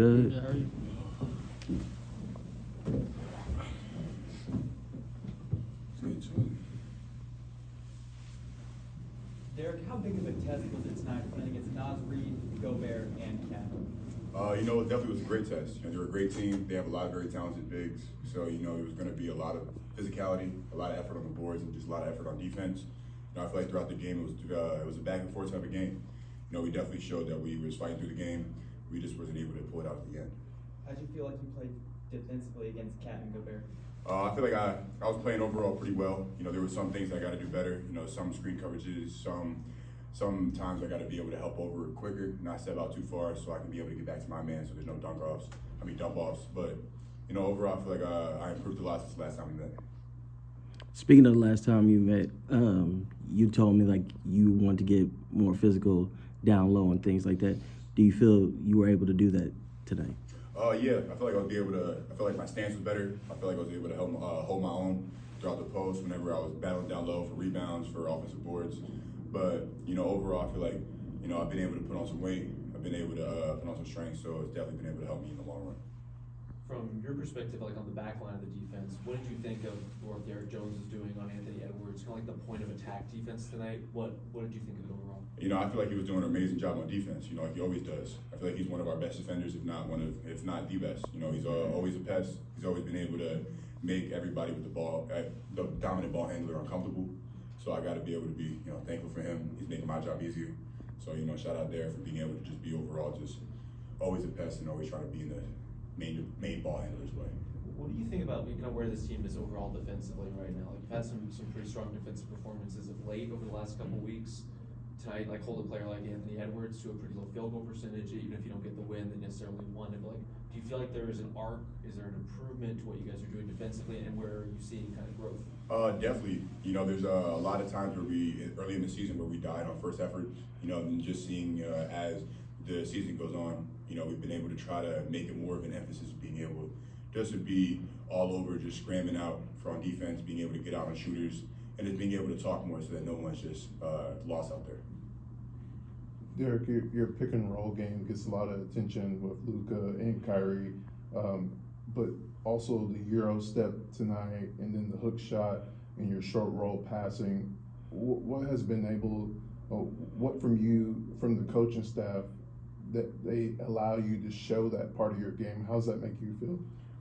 Good. How are you? Dereck, how big of a test was it tonight playing against Nas Reed, Gobert, and Cat? It definitely was a great test. They're a great team. They have a lot of very talented bigs. So, it was going to be a lot of physicality, a lot of effort on the boards, and just a lot of effort on defense. I feel like throughout the game, it was a back and forth type of game. We definitely showed that we was fighting through the game. We just wasn't able to pull it out at the end. How'd you feel like you played defensively against Cat and Gobert? I feel like I was playing overall pretty well. There were some things I got to do better. Some screen coverages, sometimes I got to be able to help over quicker, not step out too far, so I can be able to get back to my man. So there's no dump offs. But overall, I feel like I improved a lot since the last time we met. Speaking of the last time you met, you told me like you want to get more physical down low and things like that. Do you feel you were able to do that tonight? Yeah, I feel like I feel like my stance was better. I feel like I was able to hold my own throughout the post whenever I was battling down low for rebounds, for offensive boards. But, overall, I feel like, I've been able to put on some weight. I've been able to put on some strength, so it's definitely been able to help me in the long run. From your perspective, like on the back line of the defense, what did you think of what Dereck Jones is doing on Anthony Edwards? Kind of like the point of attack defense tonight. What did you think of it overall? I feel like he was doing an amazing job on defense. Like he always does. I feel like he's one of our best defenders, if not the best. He's always a pest. He's always been able to make everybody with the ball, the dominant ball handler, uncomfortable. So I got to be able to be, thankful for him. He's making my job easier. So shout out there for being able to just be overall just always a pest and always trying to be in the main ball handler's way. What do you think about where this team is overall defensively right now? Like you've had some pretty strong defensive performances of late over the last couple of weeks. Tonight, like hold a player like Anthony Edwards to a pretty low field goal percentage, even if you don't get the win, they necessarily won it. But do you feel like there is an arc? Is there an improvement to what you guys are doing defensively, and where are you seeing kind of growth? Definitely. There's a lot of times where early in the season where we died on first effort. And just seeing as the season goes on, we've been able to try to make it more of an emphasis of being able just to be all over, just scrambling out for on defense, being able to get out on shooters, and just being able to talk more so that no one's just lost out there. Dereck, your pick and roll game gets a lot of attention with Luka and Kyrie, but also the Euro step tonight, and then the hook shot and your short roll passing. What has been what from the coaching staff that they allow you to show that part of your game? How does that make you feel?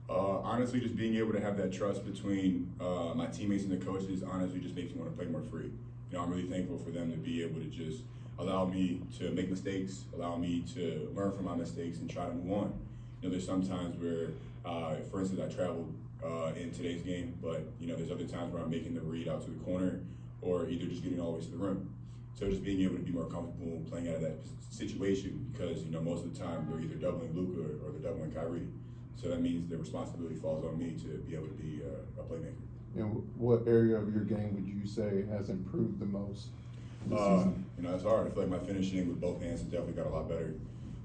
Honestly, just being able to have that trust between my teammates and the coaches, honestly, just makes me want to play more free. I'm really thankful for them to be able to just allow me to make mistakes, allow me to learn from my mistakes and try to move on. There's some times where, for instance, I traveled in today's game, but there's other times where I'm making the read out to the corner or either just getting all the way to the rim. So just being able to be more comfortable playing out of that situation because, most of the time they're either doubling Luka or they're doubling Kyrie. So that means the responsibility falls on me to be able to be a playmaker. And what area of your game would you say has improved the most this season? It's hard. I feel like my finishing with both hands has definitely got a lot better.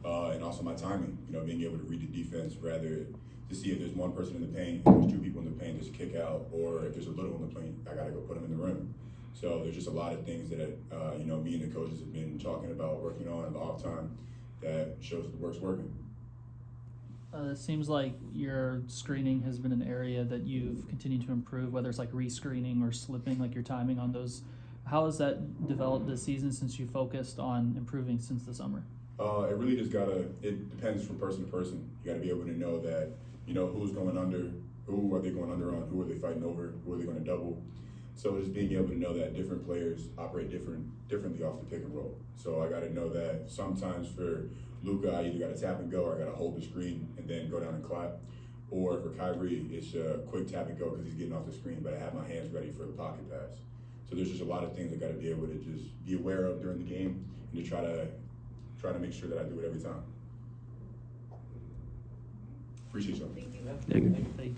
And also my timing, being able to read the defense rather to see if there's one person in the paint, if there's two people in the paint, just kick out, or if there's a little in the paint, I got to go put them in the rim. So there's just a lot of things that, me and the coaches have been talking about, working on in the off time that shows that the work's working. It seems like your screening has been an area that you've continued to improve, whether it's like rescreening or slipping, like your timing on those. How has that developed this season since you focused on improving since the summer? It really just it depends from person to person. You gotta be able to know that, who's going under, who are they going under on, who are they fighting over, who are they gonna double. So just being able to know that different players operate differently off the pick and roll. So I gotta know that sometimes for Luka, I either gotta tap and go or I gotta hold the screen and then go down and clap. Or for Kyrie, it's a quick tap and go because he's getting off the screen, but I have my hands ready for the pocket pass. So there's just a lot of things I gotta be able to just be aware of during the game and to try to make sure that I do it every time. Appreciate y'all. Thank you.